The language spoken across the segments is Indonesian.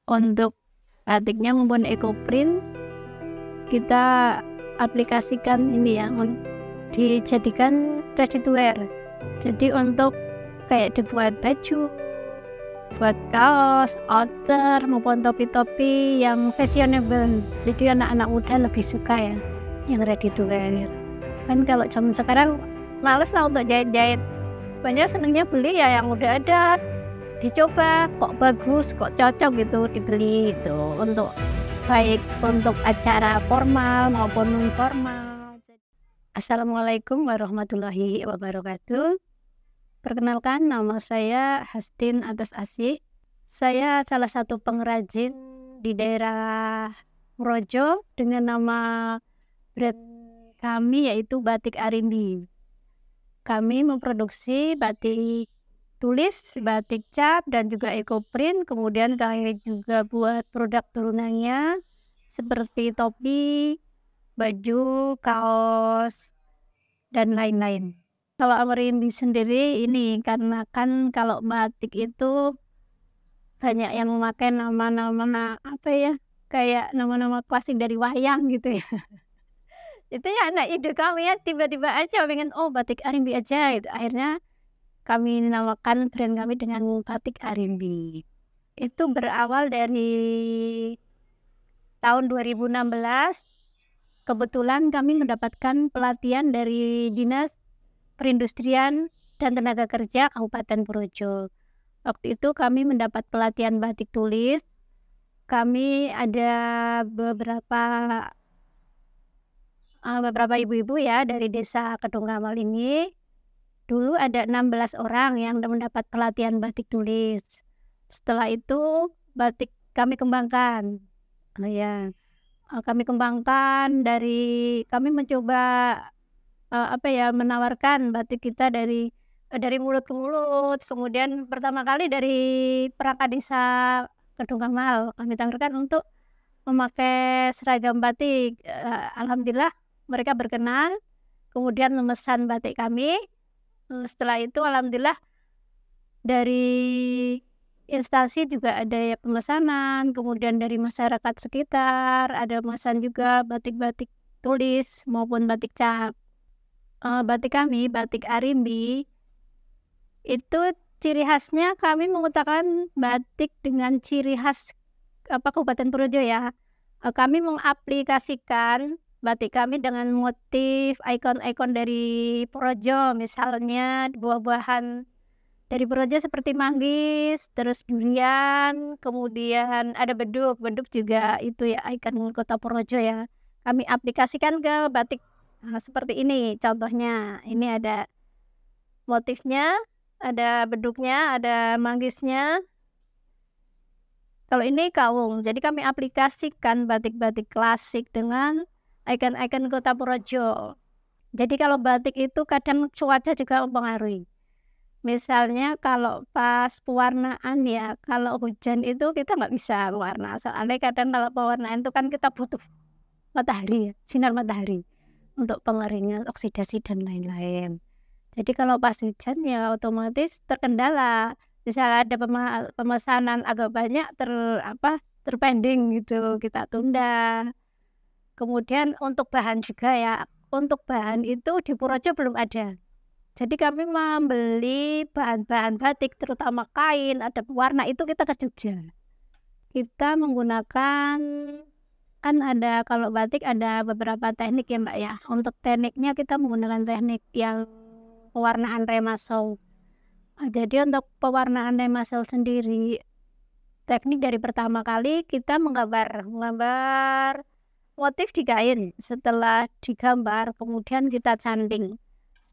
Untuk batiknya maupun ekoprint kita aplikasikan ini ya, dijadikan ready to wear. Jadi untuk kayak dibuat baju, buat kaos, outer maupun topi-topi yang fashionable. Jadi anak-anak muda lebih suka ya yang ready to wear. Kan kalau zaman sekarang males lah untuk jahit-jahit. Banyak senengnya beli ya yang udah ada, dicoba kok bagus, kok cocok gitu dibeli itu untuk baik untuk acara formal maupun non formal. Assalamualaikum warahmatullahi wabarakatuh. Perkenalkan, nama saya Hastin Atas Asih. Saya salah satu pengrajin di daerah Projo dengan nama brand kami yaitu Batik Arimbi. Kami memproduksi batik tulis, batik cap, dan juga ekoprint. Kemudian kami juga buat produk turunannya seperti topi, baju, kaos, dan lain-lain. Kalau Arimbi sendiri ini karena kan kalau batik itu banyak yang memakai nama-nama apa ya, kayak nama-nama klasik dari wayang gitu ya. Itu ya anak ide kami ya, tiba-tiba aja pengen batik Arimbi aja gitu. Akhirnya kami namakan brand kami dengan Batik Arimbi. Itu berawal dari tahun 2016. Kebetulan kami mendapatkan pelatihan dari Dinas Perindustrian dan Tenaga Kerja Kabupaten Projo. Waktu itu kami mendapat pelatihan batik tulis. Kami ada beberapa ibu-ibu ya dari desa Kedung Kamal ini. Dulu ada 16 orang yang mendapat pelatihan batik tulis. Setelah itu batik kami kembangkan. Kami kembangkan kami mencoba menawarkan batik kita dari mulut ke mulut. Kemudian pertama kali dari perangkat desa Kedung Kamal kami tawarkan untuk memakai seragam batik. Alhamdulillah mereka berkenan, kemudian memesan batik kami. Setelah itu alhamdulillah dari instansi juga ada ya pemesanan, kemudian dari masyarakat sekitar ada pemesan juga batik-batik tulis maupun batik cap. Batik kami, Batik Arimbi, itu ciri khasnya kami mengutamakan batik dengan ciri khas Kabupaten Projo ya. Kami mengaplikasikan batik kami dengan motif ikon-ikon dari Projo, misalnya buah-buahan dari Projo seperti manggis, terus durian, kemudian ada beduk juga itu ya ikon kota Projo ya. Kami aplikasikan ke batik seperti ini contohnya. Ini ada motifnya, ada beduknya, ada manggisnya. Kalau ini kaung, jadi kami aplikasikan batik-batik klasik dengan ikon-ikon kota Projo. Jadi kalau batik itu kadang cuaca juga mempengaruhi. Misalnya kalau pas pewarnaan ya, kalau hujan itu kita nggak bisa warna. Soalnya kadang kalau pewarnaan itu kan kita butuh matahari, sinar matahari untuk pengeringan, oksidasi dan lain-lain. Jadi kalau pas hujan ya otomatis terkendala. Misalnya ada pemesanan agak banyak terpending gitu, kita tunda. Kemudian untuk bahan juga ya, untuk bahan itu di Projo belum ada. Jadi kami membeli bahan-bahan batik terutama kain, ada pewarna itu kita ke Jogja. Kita menggunakan kan ada kalau batik ada beberapa teknik ya Mbak ya. Untuk tekniknya kita menggunakan teknik yang pewarnaan remasol. Jadi untuk pewarnaan remasol sendiri, teknik dari pertama kali kita menggambar motif di kain. Setelah digambar kemudian kita canting.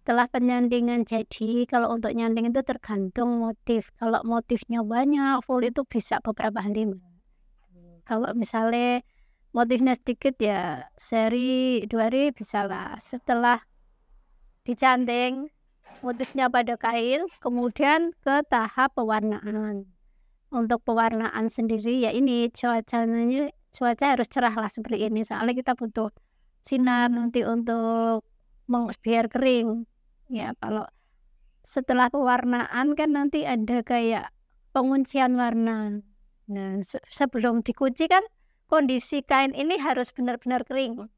Setelah penyandingan jadi, kalau untuk nyanding itu tergantung motif. Kalau motifnya banyak, full itu bisa beberapa hari. Kalau misalnya motifnya sedikit ya sehari 2 hari bisa lah. Setelah dicanting motifnya pada kain, kemudian ke tahap pewarnaan. Untuk pewarnaan sendiri ya ini cuaca harus cerah lah seperti ini, soalnya kita butuh sinar nanti untuk biar kering ya. Kalau setelah pewarnaan kan nanti ada kayak penguncian warna. Nah, sebelum dikunci kan kondisi kain ini harus benar-benar kering.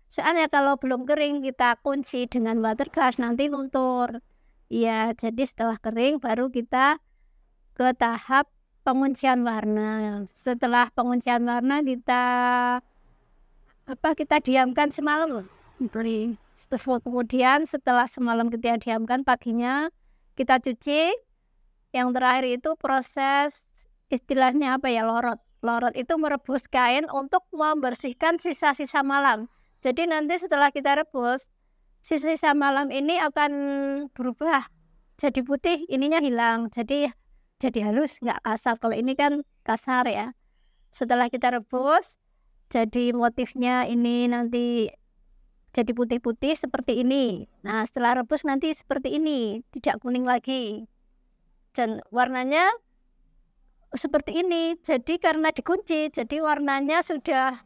Soalnya kalau belum kering kita kunci dengan water gas nanti luntur. Ya, jadi setelah kering baru kita ke tahap penguncian warna. Setelah penguncian warna kita diamkan semalam. Kemudian setelah semalam kita diamkan, paginya kita cuci. Yang terakhir itu proses istilahnya lorot. Lorot itu merebus kain untuk membersihkan sisa-sisa malam. Jadi nanti setelah kita rebus, sisa-sisa malam ini akan berubah jadi putih, ininya hilang. Jadi halus, nggak kasar. Kalau ini kan kasar ya. Setelah kita rebus, jadi motifnya ini nanti jadi putih-putih seperti ini. Nah, setelah rebus nanti seperti ini, tidak kuning lagi. Dan warnanya seperti ini. Jadi karena dikunci, jadi warnanya sudah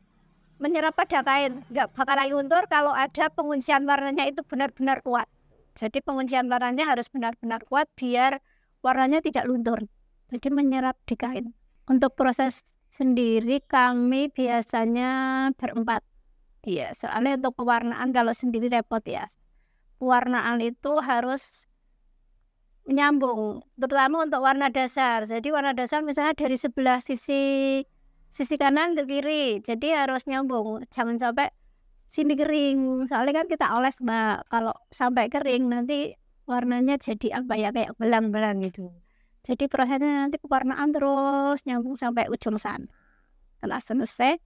menyerap pada kain. Nggak bakalan luntur kalau ada penguncian warnanya itu benar-benar kuat. Jadi penguncian warnanya harus benar-benar kuat biar warnanya tidak luntur. Jadi menyerap di kain. Untuk proses sendiri kami biasanya berempat. Iya, soalnya untuk pewarnaan kalau sendiri repot ya. Pewarnaan itu harus menyambung, terutama untuk warna dasar. Jadi warna dasar misalnya dari sebelah sisi kanan ke kiri, jadi harus nyambung. Jangan sampai sini kering, soalnya kan kita oles Mbak. Kalau sampai kering nanti warnanya jadi kayak belang-belang gitu. Jadi prosesnya nanti pewarnaan terus nyambung sampai ujung sana. Setelah selesai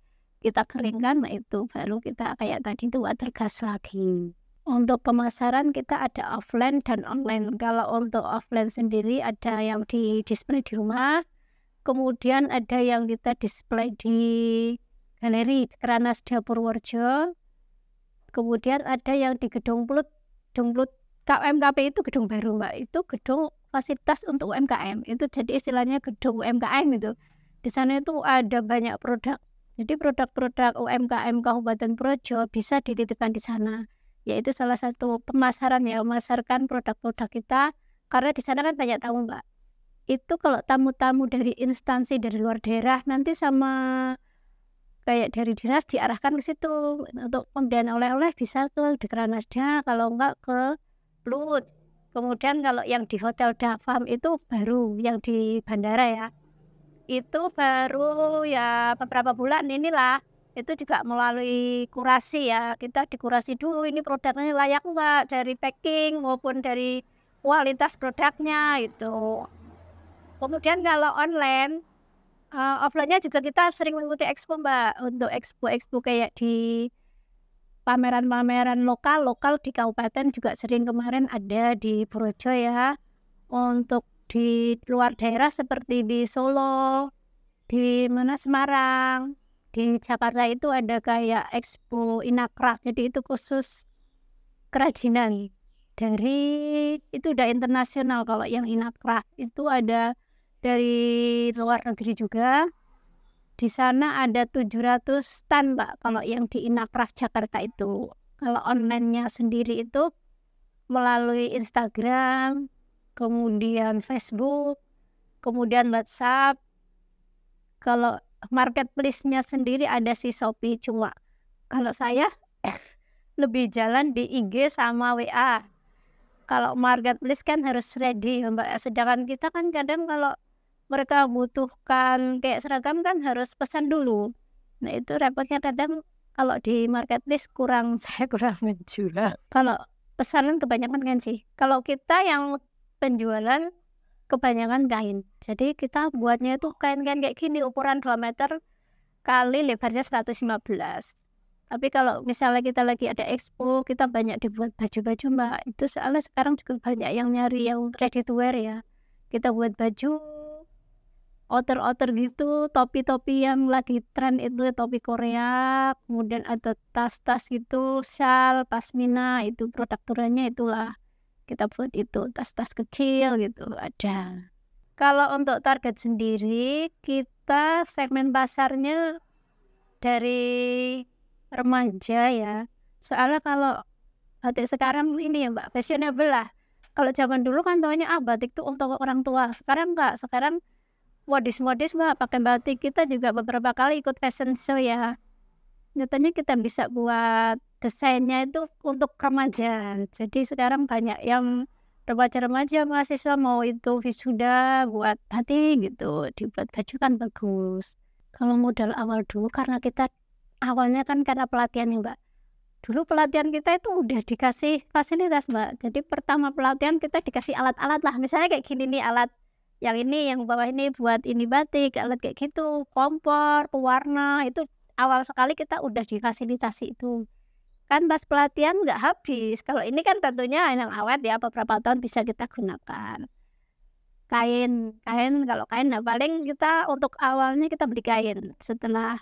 kita keringkan, nah itu baru kita kayak tadi itu water gas lagi. Untuk pemasaran kita ada offline dan online. Kalau untuk offline sendiri ada yang di display di rumah, kemudian ada yang kita display di galeri Kranasda Purworejo, kemudian ada yang di Gedung Plut KUMKP itu gedung baru Mbak, itu gedung fasilitas untuk UMKM, itu jadi istilahnya gedung UMKM itu. Di sana itu ada banyak produk. Jadi produk-produk UMKM Kabupaten Purworejo bisa dititipkan di sana. Yaitu salah satu pemasaran ya, memasarkan produk-produk kita. Karena di sana kan banyak tamu Mbak. Itu kalau tamu-tamu dari instansi dari luar daerah nanti sama kayak dari dinas diarahkan ke situ. Untuk pembelian oleh-oleh bisa ke di Kranasda, kalau enggak ke Plut. Kemudian kalau yang di Hotel Dafam itu baru, yang di bandara ya. Itu baru ya beberapa bulan inilah, itu juga melalui kurasi ya, kita dikurasi dulu ini produknya layak enggak dari packing maupun dari kualitas produknya itu. Kemudian kalau online, offline-nya juga kita sering mengikuti expo Mbak, untuk expo kayak di pameran-pameran lokal di kabupaten juga sering, kemarin ada di Purworejo ya. Untuk di luar daerah seperti di Solo, di Semarang, di Jakarta itu ada kayak expo Inacraft, jadi itu khusus kerajinan dari itu udah internasional. Kalau yang Inacraft itu ada dari luar negeri juga. Di sana ada 700 stand Mbak kalau yang di Inacraft Jakarta itu. Kalau online-nya sendiri itu melalui Instagram, kemudian Facebook, kemudian WhatsApp. Kalau marketplace-nya sendiri ada si Shopee, cuma kalau saya lebih jalan di IG sama WA. Kalau marketplace kan harus ready Mbak, sedangkan kita kan kadang kalau mereka butuhkan kayak seragam kan harus pesan dulu. Nah itu repotnya kadang kalau di marketplace saya kurang menjual. Kalau pesanan kebanyakan kan sih. Kalau kita yang penjualan kebanyakan kain. Jadi kita buatnya itu kain-kain kayak gini, ukuran 2 meter kali lebarnya 115. Tapi kalau misalnya kita lagi ada expo, kita banyak dibuat baju-baju Mbak. Itu soalnya sekarang juga banyak yang nyari yang ready to wear ya. Kita buat baju outer gitu, topi-topi yang lagi tren itu topi Korea, kemudian ada tas-tas gitu, shawl, pasmina, itu produk turunnya itulah kita buat itu, tas-tas kecil gitu ada. Kalau untuk target sendiri kita segmen pasarnya dari remaja ya, soalnya kalau batik sekarang ini ya Mbak, fashionable lah. Kalau zaman dulu kan taunya batik tuh untuk orang tua, sekarang enggak, sekarang modis-modis Mbak, pakai batik. Kita juga beberapa kali ikut fashion show ya. Nyatanya kita bisa buat desainnya itu untuk remaja. Jadi sekarang banyak yang remaja-remaja mahasiswa mau itu wisuda buat batik gitu, dibuat baju kan bagus. Kalau modal awal dulu karena kita awalnya kan karena pelatihan ya Mbak. Dulu pelatihan kita itu udah dikasih fasilitas Mbak. Jadi pertama pelatihan kita dikasih alat-alat lah. Misalnya kayak gini nih alat yang ini, yang bawah ini buat ini batik, alat kayak gitu, kompor, pewarna, itu awal sekali kita udah difasilitasi itu. Kan pas pelatihan nggak habis, kalau ini kan tentunya yang awet ya, beberapa tahun bisa kita gunakan. Kain kalau kain nah paling kita untuk awalnya kita beli kain, setelah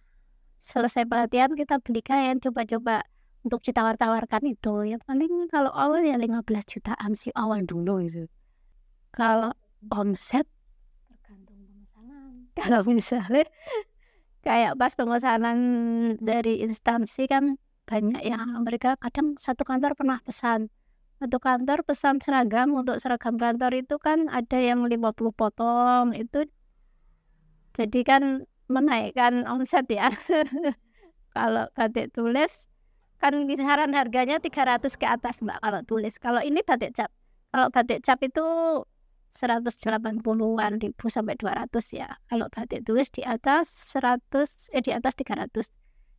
selesai pelatihan kita beli kain, coba-coba untuk ditawar-tawarkan itu, ya paling kalau awal ya 15 jutaan sih awal dulu itu. Kalau omset tergantung pemesanan. Kalau misalnya kayak pas pemesanan dari instansi kan banyak yang mereka kadang satu kantor pernah pesan. Satu kantor pesan seragam, untuk seragam kantor itu kan ada yang 50 potong, itu jadi kan menaikkan omset ya. Kalau batik tulis kan kisaran harganya 300 ke atas Mbak kalau tulis. Kalau ini batik cap. Kalau batik cap itu 180-an ribu sampai 200 ya. Kalau batik tulis di atas 300.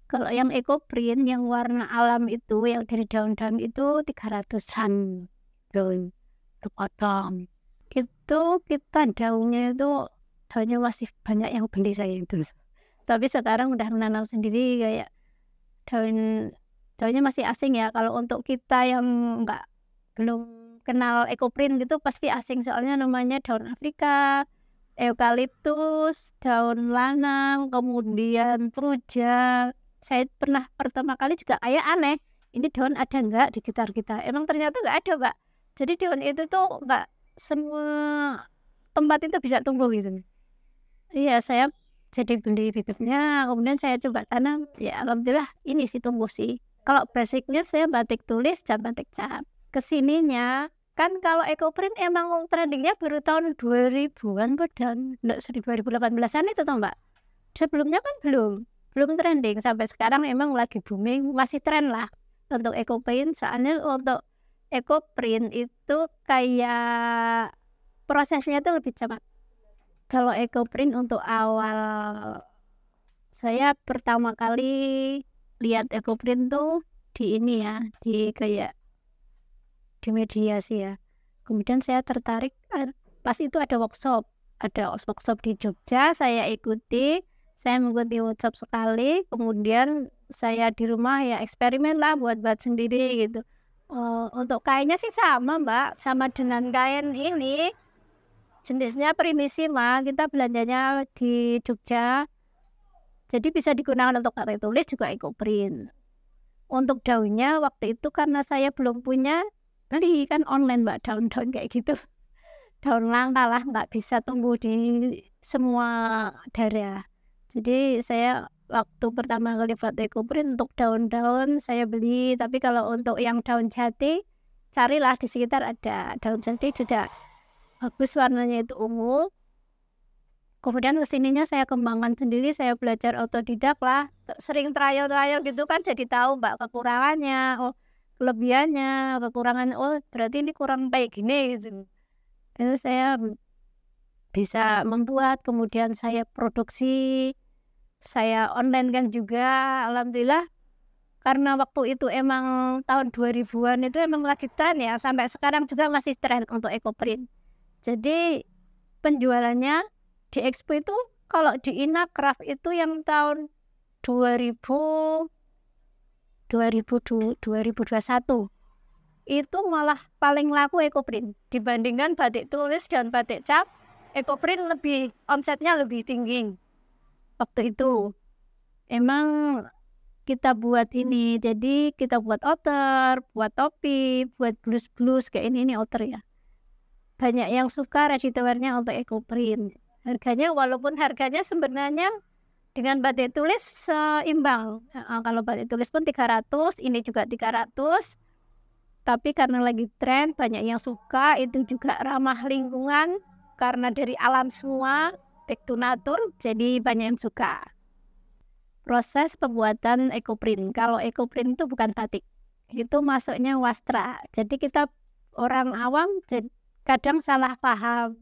Kalau yang eco print yang warna alam itu yang dari daun-daun itu 300-an gitu terpotong. Itu kita daunnya masih banyak yang beli saya itu. Tapi sekarang udah menanam sendiri kayak daunnya masih asing ya. Kalau untuk kita yang belum kenal ekoprint gitu pasti asing, soalnya namanya daun Afrika, eukaliptus, daun lanang, kemudian truja. Saya pernah pertama kali juga kayak aneh, ini daun ada nggak di sekitar kita? Emang ternyata nggak ada Mbak. Jadi daun itu tuh nggak semua tempat itu bisa tumbuh gitu. Iya, saya jadi beli bibitnya, kemudian saya coba tanam, ya alhamdulillah ini sih tumbuh sih. Kalau basicnya saya batik tulis dan batik cap. Kesininya kan kalau ekoprint emang trendingnya baru tahun 2000-an dan 2018-an itu toh Mbak. Sebelumnya kan belum trending, sampai sekarang emang lagi booming, masih tren lah untuk ekoprint. Soalnya untuk ekoprint itu kayak prosesnya itu lebih cepat. Kalau ekoprint untuk awal saya pertama kali lihat ekoprint tuh di ini ya, di kayak di media sih ya. Kemudian saya tertarik pas itu ada workshop di Jogja, saya mengikuti workshop sekali, kemudian saya di rumah ya eksperimen lah buat sendiri gitu. Untuk kainnya sih sama Mbak, sama dengan kain ini, jenisnya Primissima, kita belanjanya di Jogja, jadi bisa digunakan untuk batik tulis juga ekoprint. Untuk daunnya waktu itu karena saya belum punya, beli kan online Mbak, daun-daun kayak gitu, daun langka lah, nggak bisa tumbuh di semua daerah. Jadi saya waktu pertama kali buat ekoprint untuk daun-daun saya beli, tapi kalau untuk yang daun jati carilah di sekitar ada daun jati juga bagus, warnanya itu ungu. Kemudian kesininya saya kembangkan sendiri, saya belajar otodidak lah, sering trial gitu kan, jadi tahu Mbak kekurangannya, kelebihannya, kekurangan, berarti ini kurang kayak gini gitu. Itu saya bisa membuat, kemudian saya produksi, saya online kan juga, alhamdulillah. Karena waktu itu emang tahun 2000-an itu emang lagi tren ya, sampai sekarang juga masih tren untuk ekoprint. Jadi penjualannya di Expo itu kalau di Inacraft itu yang tahun 2021 itu malah paling laku ekoprint dibandingkan batik tulis dan batik cap. Ekoprint omsetnya lebih tinggi waktu itu. Emang kita buat ini, jadi kita buat outer, buat topi, buat blus kayak ini outer ya. Banyak yang suka ready to wear-nya untuk ekoprint. Walaupun harganya sebenarnya dengan batik tulis seimbang. Kalau batik tulis pun 300, ini juga 300. Tapi karena lagi tren, banyak yang suka, itu juga ramah lingkungan karena dari alam semua. back to nature, jadi banyak yang suka. Proses pembuatan ekoprint. Kalau ekoprint itu bukan batik, itu masuknya wastra. Jadi kita orang awam kadang salah paham.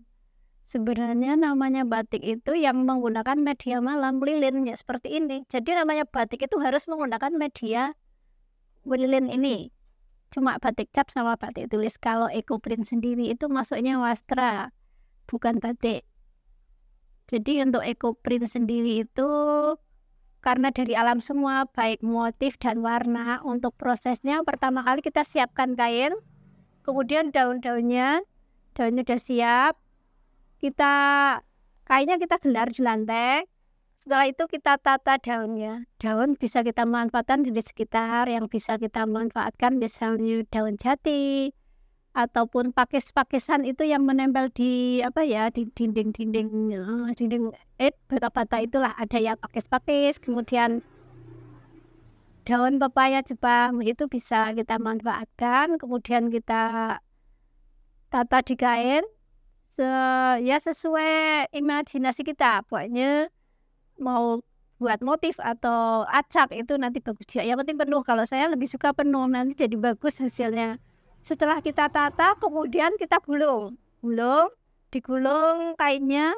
Sebenarnya namanya batik itu yang menggunakan media malam lilin ya seperti ini. Jadi namanya batik itu harus menggunakan media lilin ini. Cuma batik cap sama batik tulis. Kalau ekoprint sendiri itu masuknya wastra, bukan batik. Jadi untuk ekoprint sendiri itu karena dari alam semua, baik motif dan warna. Untuk prosesnya pertama kali kita siapkan kain, kemudian daunnya udah siap, kainnya kita gelar di lantai. Setelah itu kita tata daunnya. Daun bisa kita manfaatkan di sekitar, yang bisa kita manfaatkan misalnya daun jati ataupun pakis-pakisan itu yang menempel di di dinding bata-bata itulah, ada yang pakis-pakis. Kemudian daun pepaya Jepang itu bisa kita manfaatkan, kemudian kita tata di kain sesuai imajinasi kita. Pokoknya mau buat motif atau acak itu nanti bagus juga, yang penting penuh. Kalau saya lebih suka penuh, nanti jadi bagus hasilnya. Setelah kita tata, kemudian kita digulung kainnya,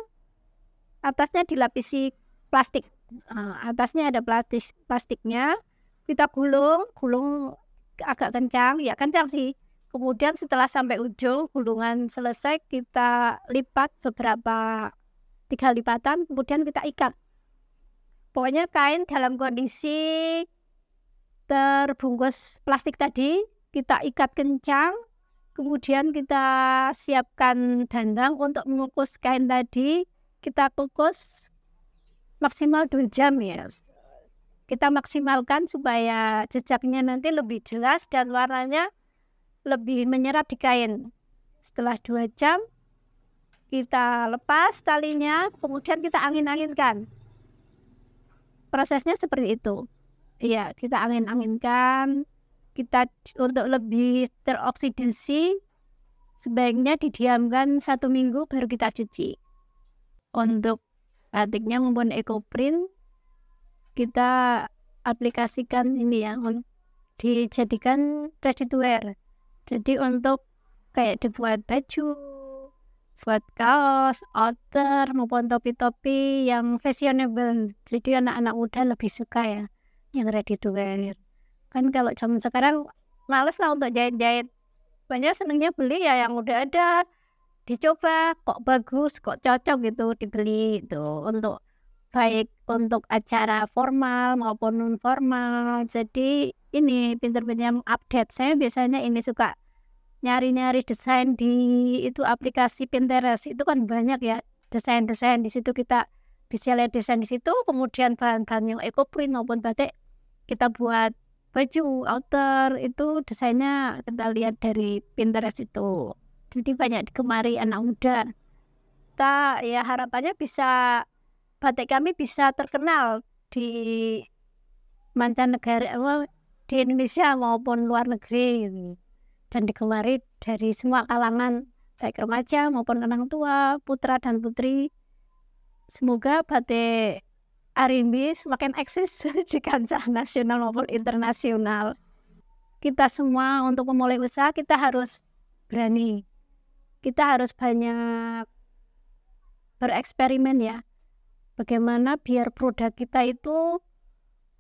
atasnya dilapisi plastik. Atasnya ada plastiknya, kita gulung agak kencang, ya kencang sih. Kemudian setelah sampai ujung gulungan selesai, kita lipat 3 lipatan, kemudian kita ikat. Pokoknya kain dalam kondisi terbungkus plastik tadi, kita ikat kencang, kemudian kita siapkan dandang untuk mengukus kain tadi. Kita kukus maksimal 2 jam ya. Kita maksimalkan supaya jejaknya nanti lebih jelas dan warnanya lebih menyerap di kain. Setelah 2 jam, kita lepas talinya, kemudian kita angin-anginkan. Prosesnya seperti itu. Iya, kita angin-anginkan. Kita untuk lebih teroksidasi sebaiknya didiamkan 1 minggu baru kita cuci. Untuk batiknya maupun ekoprint kita aplikasikan ini ya, dijadikan ready to wear. Jadi untuk kayak dibuat baju, buat kaos, outer maupun topi-topi yang fashionable. Jadi anak-anak muda lebih suka ya yang ready to wear. Kan kalau zaman sekarang males lah untuk jahit-jahit. Banyak senengnya beli ya yang udah ada, dicoba kok bagus, kok cocok gitu, dibeli itu. Untuk baik untuk acara formal maupun non formal. Jadi ini pinter-pinter update. Saya biasanya ini suka nyari-nyari desain di itu aplikasi Pinterest. Itu kan banyak ya desain-desain di situ, kita bisa lihat desain di situ. Kemudian bahan-bahan yang ekoprint maupun batik kita buat baju, outer itu desainnya kita lihat dari Pinterest itu. Jadi banyak digemari anak muda. Kita ya harapannya bisa batik kami bisa terkenal di mancanegara, di Indonesia maupun luar negeri gitu. Dan digemari dari semua kalangan, baik remaja maupun orang tua, putra dan putri. Semoga batik Arimbi semakin eksis di kancah nasional maupun internasional. Kita semua untuk memulai usaha kita harus berani. Kita harus banyak bereksperimen ya. Bagaimana biar produk kita itu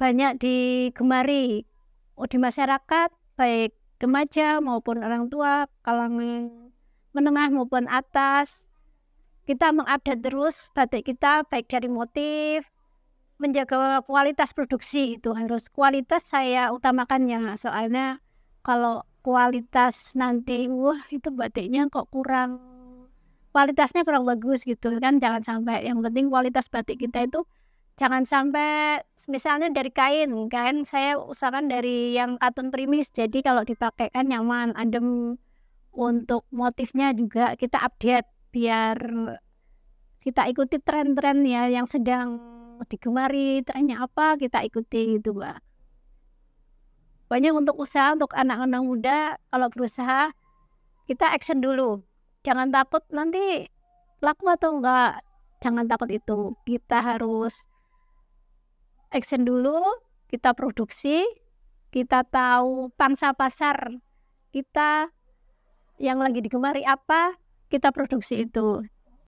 banyak digemari di masyarakat, baik remaja maupun orang tua, kalangan menengah maupun atas. Kita mengupdate terus batik kita, baik dari motif, menjaga kualitas produksi. Itu harus kualitas saya utamakannya, soalnya kalau kualitas nanti itu batiknya kok kualitasnya kurang bagus gitu kan, jangan sampai. Yang penting kualitas batik kita itu jangan sampai, misalnya dari kain saya usahakan dari yang katun primis, jadi kalau dipakai kan nyaman, adem. Untuk motifnya juga kita update biar kita ikuti tren-tren ya yang sedang digemari, trennya apa kita ikuti gitu Mbak. Pokoknya untuk usaha, untuk anak-anak muda kalau berusaha kita action dulu, jangan takut nanti laku atau enggak. jangan takut itu. Kita harus action dulu, kita produksi, kita tahu pangsa pasar kita yang lagi digemari apa, kita produksi itu.